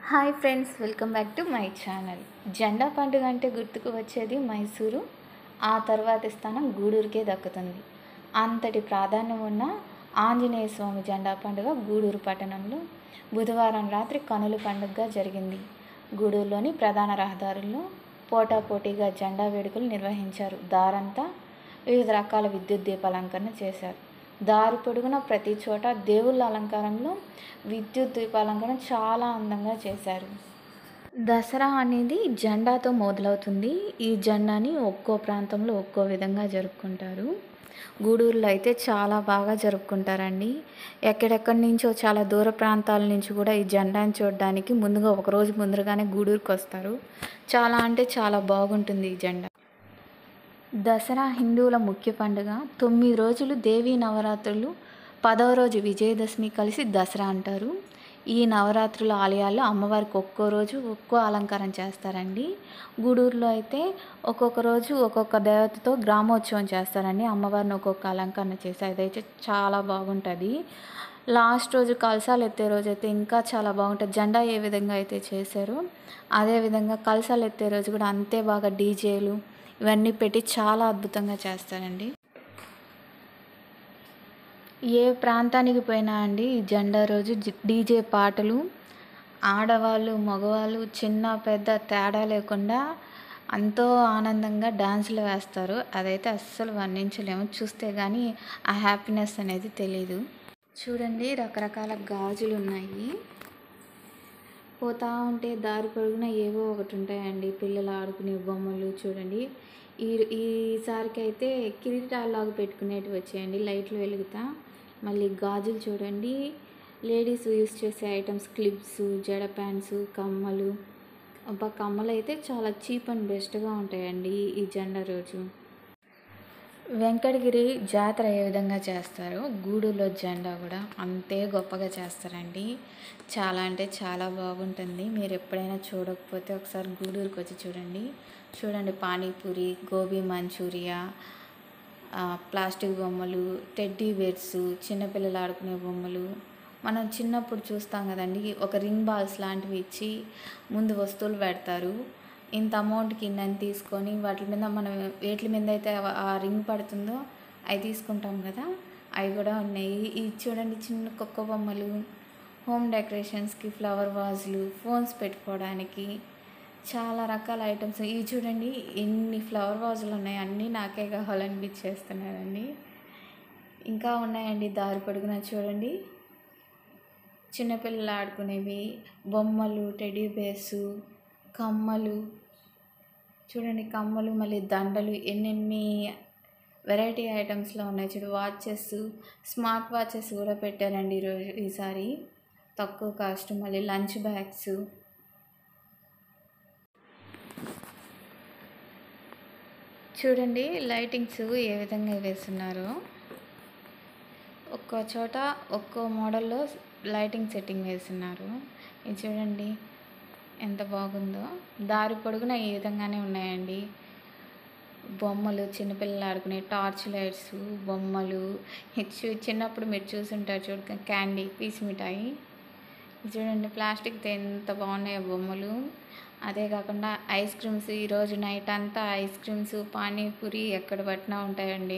Hi friends, welcome back to my channel. జెండా పండుగ అంటే గుర్తుకు వచ్చేది మైసూరు. ఆ తర్వాతి స్థానం గూడూరుకే దక్కుతుంది. అంతటి ప్రాధాన్యం ఉన్న ఆంజనేయ స్వామి జెండా పండుగ గూడూరు పట్టణంలో బుధవారం రాత్రి కనుల పండుగగా జరిగింది. గూడూరులోని ప్రధాన రహదారుల్లో పోటాపోటీగా జెండా వేడుకలు నిర్వహించారు. దారంతా వివిధ రకాల విద్యుత్ దీపాలంకరణ చేశారు. దారి పొడుగున ప్రతి చోట దేవుళ్ళ అలంకారంలో విద్యుత్ దీపాలంకరణ చాలా అందంగా చేశారు. దసరా అనేది జెండాతో మొదలవుతుంది. ఈ జెండాని ఒక్కో ప్రాంతంలో ఒక్కో విధంగా జరుపుకుంటారు. గూడూరులో అయితే చాలా బాగా జరుపుకుంటారండి. ఎక్కడెక్కడి నుంచో చాలా దూర ప్రాంతాల నుంచి కూడా ఈ జెండాని చూడడానికి ముందుగా ఒకరోజు ముందుగానే గూడూరుకి వస్తారు. చాలా అంటే చాలా బాగుంటుంది ఈ జెండా. దసరా హిందువుల ముఖ్య పండుగ. 9 రోజులు దేవీ నవరాత్రులు, 10వ రోజు విజయదశమి కలిసి దసరా అంటారు. ఈ నవరాత్రుల ఆలయాల్లో అమ్మవారికి ఒక్కో రోజు ఒక్కో అలంకారం చేస్తారండి. గూడూరులో అయితే ఒక్కొక్క రోజు ఒక్కొక్క దేవతతో గ్రామోత్సవం చేస్తారండి. అమ్మవారిని ఒక్కొక్క అలంకరణ చేసి అదైతే చాలా బాగుంటుంది. లాస్ట్ రోజు కలశాలు ఎత్తే రోజు అయితే ఇంకా చాలా బాగుంటుంది. జెండా ఏ విధంగా అయితే చేశారో అదేవిధంగా కలశాలు ఎత్తే రోజు కూడా అంతే బాగా డీజేలు ఇవన్నీ పెట్టి చాలా అద్భుతంగా చేస్తారండి. ఏ ప్రాంతానికి పోయినా అండి ఈ జెండా రోజు డీజే పాటలు, ఆడవాళ్ళు మగవాళ్ళు చిన్న పెద్ద తేడా లేకుండా ఎంతో ఆనందంగా డాన్సులు వేస్తారు. అదైతే అస్సలు వర్ణించలేము. చూస్తే కానీ ఆ హ్యాపీనెస్ అనేది తెలీదు. చూడండి, రకరకాల గాజులు ఉన్నాయి. పోతా ఉంటే దారి పొడుగున ఏవో ఒకటి ఉంటాయండి. పిల్లలు ఆడుకునే బొమ్మలు చూడండి. ఈసారికి అయితే కిరీటాలాగా పెట్టుకునేటివి వచ్చాయండి, లైట్లు వెలుగుతా. మళ్ళీ గాజులు చూడండి, లేడీస్ యూస్ చేసే ఐటమ్స్, క్లిప్స్, జడ ప్యాంట్స్, కమ్మలు. కమ్మలు అయితే చాలా చీప్ అండ్ బెస్ట్గా ఉంటాయండి ఈ జెండా రోజు. వెంకటగిరి జాతర ఏ విధంగా చేస్తారో గూడూరులో జెండా కూడా అంతే గొప్పగా చేస్తారండి. చాలా అంటే చాలా బాగుంటుంది. మీరు ఎప్పుడైనా చూడకపోతే ఒకసారి గూడూరుకి వచ్చి చూడండి. పానీపూరి, గోబీ మంచూరియా, ప్లాస్టిక్ బొమ్మలు, టెడ్డీ బేర్స్, చిన్నపిల్లలు ఆడుకునే బొమ్మలు. మనం చిన్నప్పుడు చూస్తాం కదండి, ఒక రింగ్ బాల్స్ లాంటివి ఇచ్చి ముందు వస్తువులు పెడతారు. ఇంత అమౌంట్కి ఇన్నని తీసుకొని వాటి మీద మనం వేటి మీద అయితే ఆ రింగ్ పడుతుందో అవి తీసుకుంటాం కదా, అవి కూడా ఉన్నాయి. ఇవి చూడండి, చిన్న కుక్క బొమ్మలు, హోమ్ డెకరేషన్స్కి ఫ్లవర్ వాజులు, ఫోన్స్ పెట్టుకోవడానికి చాలా రకాల ఐటమ్స్. ఇవి చూడండి, ఎన్ని ఫ్లవర్ వాజులు ఉన్నాయి. అన్నీ నాకే కావాలనిపించేస్తున్నారండి. ఇంకా ఉన్నాయండి దారి పొడుగున చూడండి, చిన్నపిల్లలు ఆడుకునేవి, బొమ్మలు, టెడ్డీ బేర్సు, కమ్మలు చూడండి, కమ్మలు, మళ్ళీ దండలు, ఎన్నెన్ని వెరైటీ ఐటమ్స్లో ఉన్నాయి. చూడు, వాచెస్, స్మార్ట్ వాచెస్ కూడా పెట్టారండి ఈసారి తక్కువ కాస్ట్. మళ్ళీ లంచ్ బ్యాగ్స్ చూడండి, లైటింగ్స్ ఏ విధంగా వేస్తున్నారో. ఒక్కో చోట ఒక్కో మోడల్లో లైటింగ్ సెట్టింగ్ వేస్తున్నారు. ఇది చూడండి ఎంత బాగుందో. దారి పొడుగున ఈ విధంగానే ఉన్నాయండి బొమ్మలు, చిన్నపిల్లలు ఆడుకునే టార్చ్ లైట్స్, బొమ్మలు. చిన్నప్పుడు మీరు చూసుంటారు చూడ, క్యాండీ, పీస్ మిఠాయి. చూడండి, ప్లాస్టిక్తో ఎంత బాగున్నాయో బొమ్మలు. అదే కాకుండా ఐస్ క్రీమ్స్. ఈరోజు నైట్ అంతా ఐస్ క్రీమ్స్, పానీపూరి ఎక్కడ పట్టినా ఉంటాయండి.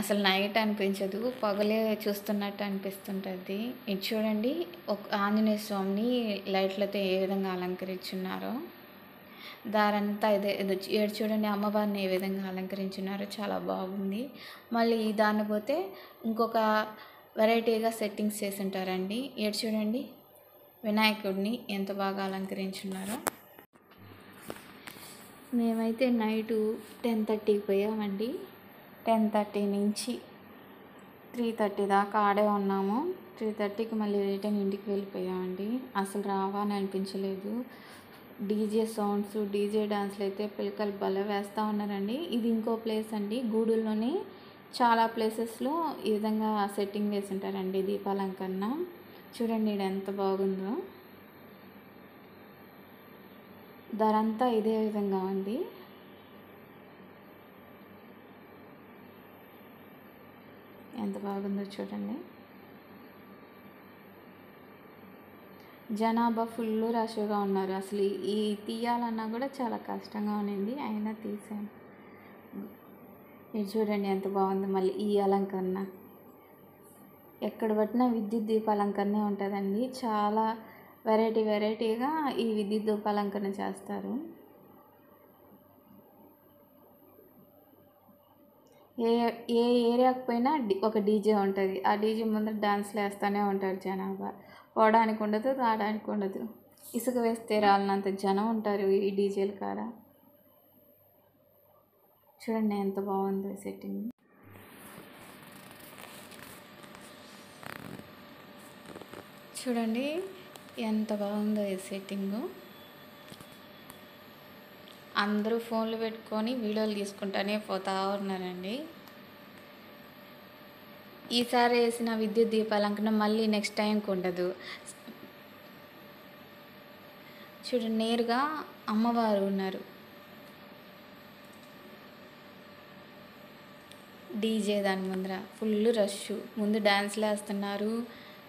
అసలు నైట్ అనిపించదు, పగలే చూస్తున్నట్టు అనిపిస్తుంటుంది. ఇది చూడండి, ఒక ఆంజనేయ స్వామిని లైట్లతో ఏ విధంగా అలంకరించున్నారో. దారంతా ఏడు చూడండి, అమ్మవారిని ఏ విధంగా అలంకరించున్నారో చాలా బాగుంది. మళ్ళీ ఈ దాన్ని పోతే ఇంకొక వెరైటీగా సెట్టింగ్స్ చేసి ఉంటారండి. ఏడు చూడండి, వినాయకుడిని ఎంత బాగా అలంకరించున్నారో. మేమైతే నైటు 10:30కి పోయామండి. 10:30 నుంచి 3:30 దాకా ఆడే ఉన్నాము. 3:30కి మళ్ళీ రిటర్న్ ఇంటికి వెళ్ళిపోయామండి. అసలు రావాలని అనిపించలేదు. డీజే సౌండ్స్, డీజే డాన్స్లు అయితే పిల్లకలు భలే వేస్తూ ఉన్నారండి. ఇది ఇంకో ప్లేస్ అండి, గూడూరులోనే చాలా ప్లేసెస్లో ఈ విధంగా సెట్టింగ్ వేసి ఉంటారండి దీపాలంకరణ. చూడండి ఇది ఎంత బాగుందో. ధరంతా ఇదే విధంగా ఉంది. ఎంత బాగుందో చూడండి. జనాభా ఫుల్ రష్గా ఉన్నారు. అసలు ఈ తీయాలన్నా కూడా చాలా కష్టంగా ఉన్నింది, అయినా తీసాను. ఇది చూడండి ఎంత బాగుంది. మళ్ళీ ఈ అలంకరణ ఎక్కడ పట్టినా విద్యుత్ దీపాలంకరణే ఉంటుందండి. చాలా వెరైటీగా ఈ విద్యుత్ దీపాలంకరణ చేస్తారు. ఏ ఏ ఏరియాకు పోయినా ఒక డీజే ఉంటుంది. ఆ డీజే ముందర డాన్స్లు వేస్తూనే ఉంటారు జనాభా. పోవడానికి ఉండదు, రావడానికి ఉండదు. ఇసుక వేస్తే రాలినంత జనం ఉంటారు ఈ డీజేల కాడ. చూడండి ఎంత బాగుందో సెట్టింగ్. చూడండి ఎంత బాగుందో ఈ సెట్టింగు. అందరూ ఫోన్లు పెట్టుకొని వీడియోలు తీసుకుంటూనే పోతూ ఉన్నారండి. ఈసారి వేసిన విద్యుత్ దీపాలంకరణ మళ్ళీ నెక్స్ట్ టైంకి ఉండదు. చూడండి నేరుగా అమ్మవారు ఉన్నారు. డీజే దాని ముందర ఫుల్ రష్. ముందు డ్యాన్స్లు వేస్తున్నారు,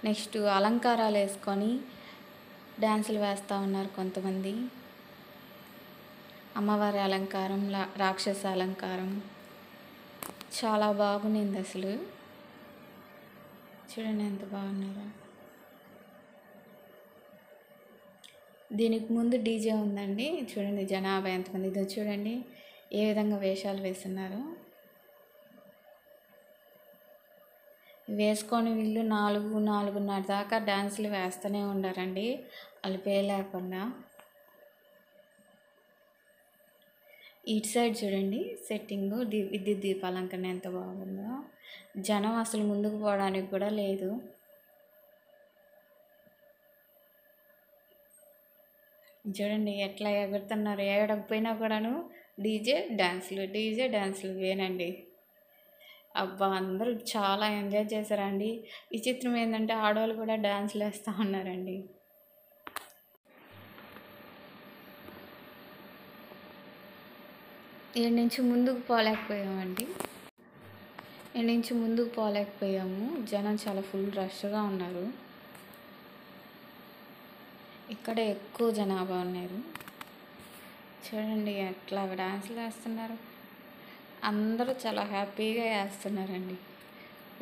నెక్స్ట్ అలంకారాలు వేసుకొని డ్యాన్సులు వేస్తూ ఉన్నారు కొంతమంది. అమ్మవారి అలంకారం, రాక్షస అలంకారం చాలా బాగుంది అసలు. చూడండి ఎంత బాగున్నారో. దీనికి ముందు డీజే ఉందండి. చూడండి జనాభా ఎంతమంది, ఇదో చూడండి ఏ విధంగా వేషాలు వేస్తున్నారు. వేసుకొని వీళ్ళు 4-4:30 దాకా డ్యాన్సులు వేస్తూనే ఉండారండి అలిపే లేకుండా. ఇటు సైడ్ చూడండి సెట్టింగు, విద్యుత్ దీపాలంకరణ ఎంత బాగుందో. జనం అసలు ముందుకు పోవడానికి కూడా లేదు. చూడండి ఎట్లా ఎగురుతున్నారు. ఏడకపోయినా కూడాను డీజే డ్యాన్సులు వేనండి. అబ్బా అందరూ చాలా ఎంజాయ్ చేశారండి. విచిత్రం ఏంటంటే ఆడవాళ్ళు కూడా డ్యాన్సులు వేస్తూ ఉన్నారండి. ఈడ నుంచి ముందుకు పోలేకపోయాము. జనం చాలా ఫుల్ రష్గా ఉన్నారు. ఇక్కడే ఎక్కువ జనాభా ఉన్నారు. చూడండి ఎట్లా డ్యాన్సులు వేస్తున్నారు. అందరూ చాలా హ్యాపీగా వేస్తున్నారండి.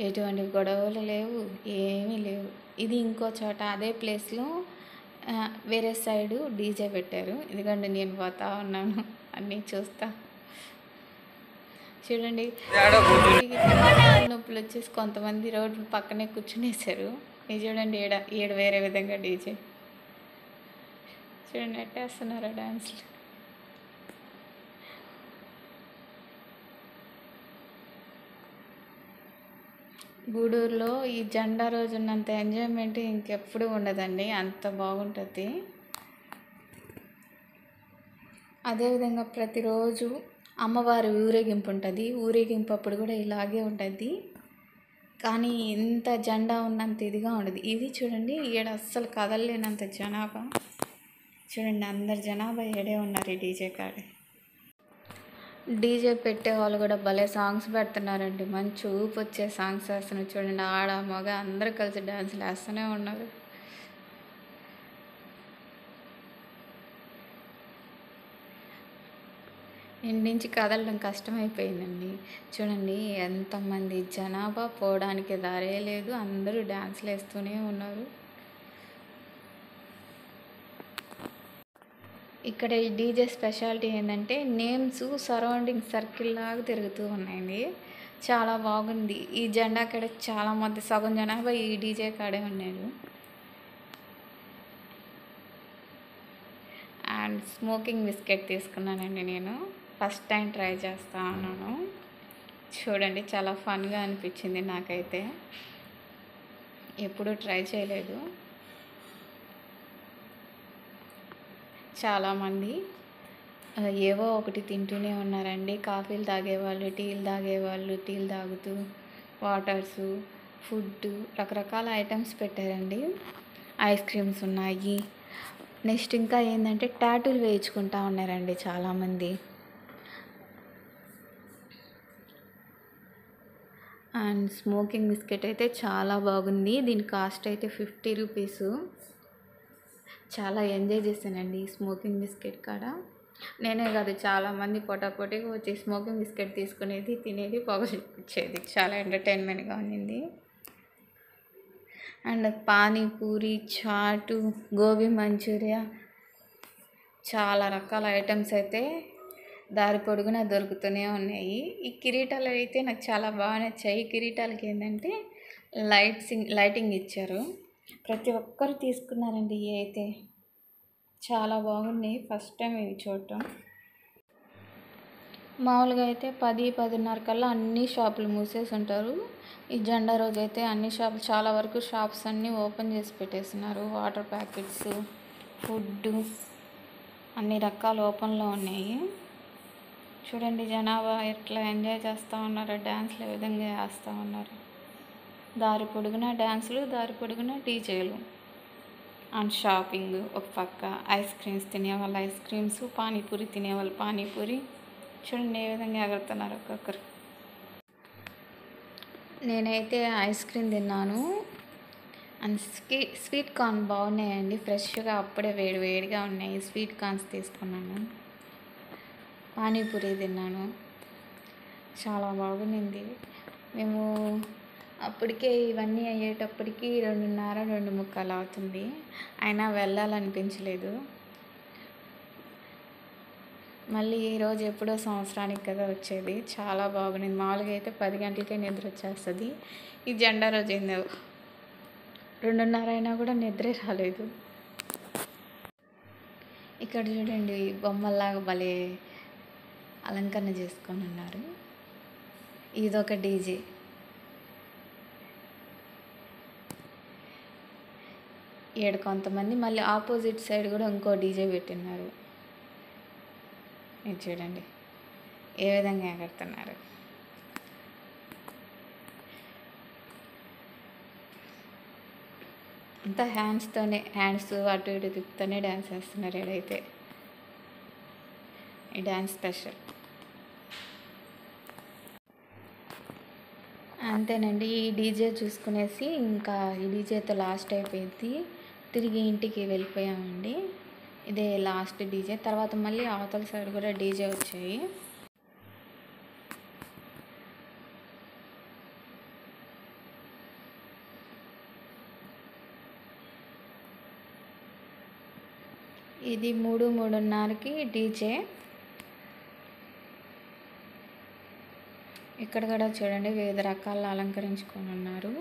ఎటువంటి గొడవలు లేవు, ఏమీ లేవు. ఇది ఇంకో చోట అదే ప్లేస్లో వేరే సైడు డీజే పెట్టారు. ఎందుకంటే నేను పోతా ఉన్నాను అన్నీ చూస్తా. చూడండి నొప్పులు వచ్చేసి కొంతమంది రోడ్డు పక్కనే కూర్చునేసారు. ఇది చూడండి ఈడ వేరే విధంగా డీజే. చూడండి ఎట్టేస్తున్నారో డ్యాన్స్లు. గూడూరులో ఈ జెండా రోజు ఉన్నంత ఎంజాయ్మెంట్ ఇంకెప్పుడు ఉండదండి. అంత బాగుంటుంది. అదేవిధంగా ప్రతిరోజు అమ్మవారి ఊరేగింపు ఉంటుంది. ఊరేగింపు అప్పుడు కూడా ఇలాగే ఉంటుంది, కానీ ఇంత జెండా ఉన్నంత ఇదిగా ఉండదు. ఇది చూడండి ఈడ అస్సలు కదలలేనంత జనాభా. చూడండి అందరు జనాభా ఏడే ఉన్నారు ఈ డీజే కాడే. డీజే పెట్టే వాళ్ళు కూడా భలే సాంగ్స్ పెడుతున్నారండి. మంచి ఊపు వచ్చే సాంగ్స్ వేస్తున్నారు. చూడండి ఆడ మగ అందరూ కలిసి డ్యాన్సులు వేస్తూనే ఉన్నారు. ఇంటి నుంచి కదలడం కష్టమైపోయిందండి. చూడండి ఎంతమంది జనాభా, పోవడానికి దారే లేదు. అందరూ డ్యాన్సులు వేస్తూనే ఉన్నారు. ఇక్కడ ఈ డీజే స్పెషాలిటీ ఏంటంటే నేమ్స్ సరౌండింగ్ సర్కిల్ లాగా తిరుగుతూ ఉన్నాయండి. చాలా బాగుంది. ఈ జెండా కాడ చాలామంది, సగం జనాభా ఈ డీజే కాడే ఉన్నారు. అండ్ స్మోకింగ్ బిస్కెట్ తీసుకున్నానండి నేను. ఫస్ట్ టైం ట్రై చేస్తా ఉన్నాను. చూడండి చాలా ఫన్గా అనిపించింది నాకైతే. ఎప్పుడూ ట్రై చేయలేదు. చాలామంది ఏవో ఒకటి తింటూనే ఉన్నారండి. కాఫీలు తాగేవాళ్ళు, టీలు తాగుతూ వాటర్సు, ఫుడ్డు, రకరకాల ఐటమ్స్ పెట్టారండి. ఐస్ క్రీమ్స్ ఉన్నాయి. నెక్స్ట్ ఇంకా ఏంటంటే టాటూలు వేయించుకుంటూ ఉన్నారండి చాలామంది. అండ్ స్మోకింగ్ బిస్కెట్ అయితే చాలా బాగుంది. దీని కాస్ట్ అయితే 50 రూపీసు. చాలా ఎంజాయ్ చేశానండి ఈ స్మోకింగ్ బిస్కెట్ కాడ. నేనే కాదు, చాలామంది పొటాపోటీగా వచ్చి స్మోకింగ్ బిస్కెట్ తీసుకునేది, తినేది, పొగ చూపించేది. చాలా ఎంటర్టైన్మెంట్గా ఉన్నింది. అండ్ పానీపూరి, చాటు, గోబీ మంచూరియా, చాలా రకాల ఐటమ్స్ అయితే దారి పొడుగునా దొరుకుతూనే ఉన్నాయి. ఈ కిరీటాలు అయితే నాకు చాలా బాగా నచ్చాయి. కిరీటాలకి ఏంటంటే లైటింగ్ ఇచ్చారు. ప్రతి ఒక్కరు తీసుకున్నారండి. ఇవి అయితే చాలా బాగున్నాయి. ఫస్ట్ టైం ఇవి చూడటం. మామూలుగా అయితే 10-10:30 కల్లా అన్ని షాపులు మూసేసి ఉంటారు. ఈ జెండా రోజు అయితే అన్ని షాపులు, చాలా వరకు షాప్స్ అన్నీ ఓపెన్ చేసి పెట్టేస్తున్నారు. వాటర్ ప్యాకెట్స్, ఫుడ్డు, అన్ని రకాలు ఓపెన్లో ఉన్నాయి. చూడండి జనాభా ఎట్లా ఎంజాయ్ చేస్తూ ఉన్నారు, డ్యాన్స్లు ఏ విధంగా వేస్తూ ఉన్నారు. దారి పొడుగున డ్యాన్సులు, దారి పొడుగున డీజేలు అండ్ షాపింగ్. ఒక పక్క ఐస్ క్రీమ్స్ తినేవాళ్ళు ఐస్ క్రీమ్స్, పానీపూరి తినేవాళ్ళు పానీపూరి. చూడండి ఏ విధంగా ఎగురుతున్నారు ఒక్కొక్కరు. నేనైతే ఐస్ క్రీమ్ తిన్నాను. అండ్ స్వీట్ కార్న్ బాగున్నాయండి, ఫ్రెష్గా అప్పుడే వేడిగా ఉన్నాయి. స్వీట్ కార్న్స్ తీసుకున్నాను. పానీపూరి తిన్నాను, చాలా బాగుంది. మేము అప్పటికే ఇవన్నీ అయ్యేటప్పటికి 2:30-2:45 అవుతుంది. అయినా వెళ్ళాలనిపించలేదు. మళ్ళీ ఈరోజు ఎప్పుడో సంవత్సరానికి కదా వచ్చేది. చాలా బాగుంది. మామూలుగా అయితే 10 గంటలకే నిద్ర వచ్చేస్తుంది. ఈ జెండా రోజు ఏందో 2:30 అయినా కూడా నిద్రే రాలేదు. ఇక్కడ చూడండి బొమ్మల్లాగా భలే అలంకరణ చేసుకొని ఉన్నారు. ఇదొక డీజే. ఏడు కొంతమంది, మళ్ళీ ఆపోజిట్ సైడ్ కూడా ఇంకో డీజే పెట్టినారు. ఇది చూడండి ఏ విధంగా ఎగురుతున్నారు. అంతా హ్యాండ్స్ అటు ఇటు తిప్పుతూనే డ్యాన్స్ వేస్తున్నారు. ఏడైతే ఈ డ్యాన్స్ స్పెషల్. అంతేనండి. ఈ డీజే చూసుకునేసి ఇంకా ఈ డీజేతో లాస్ట్ అయిపోయింది. తిరిగి ఇంటికి వెళ్ళిపోయామండి. ఇదే లాస్ట్ డీజే. తర్వాత మళ్ళీ అవతల సైడ్ కూడా డీజే వచ్చాయి. ఇది 3-3:30కి డీజే. ఇక్కడ కూడా చూడండి వివిధ రకాల అలంకరించుకొని ఉన్నారు.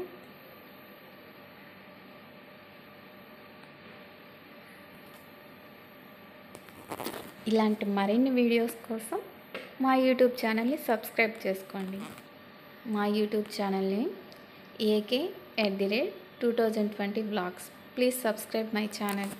ఇలాంటి మరిన్ని వీడియోస్ కోసం మా యూట్యూబ్ ఛానల్ని సబ్స్క్రైబ్ చేసుకోండి. మా యూట్యూబ్ ఛానల్ని AK@2020 vlogs. Please subscribe my channel.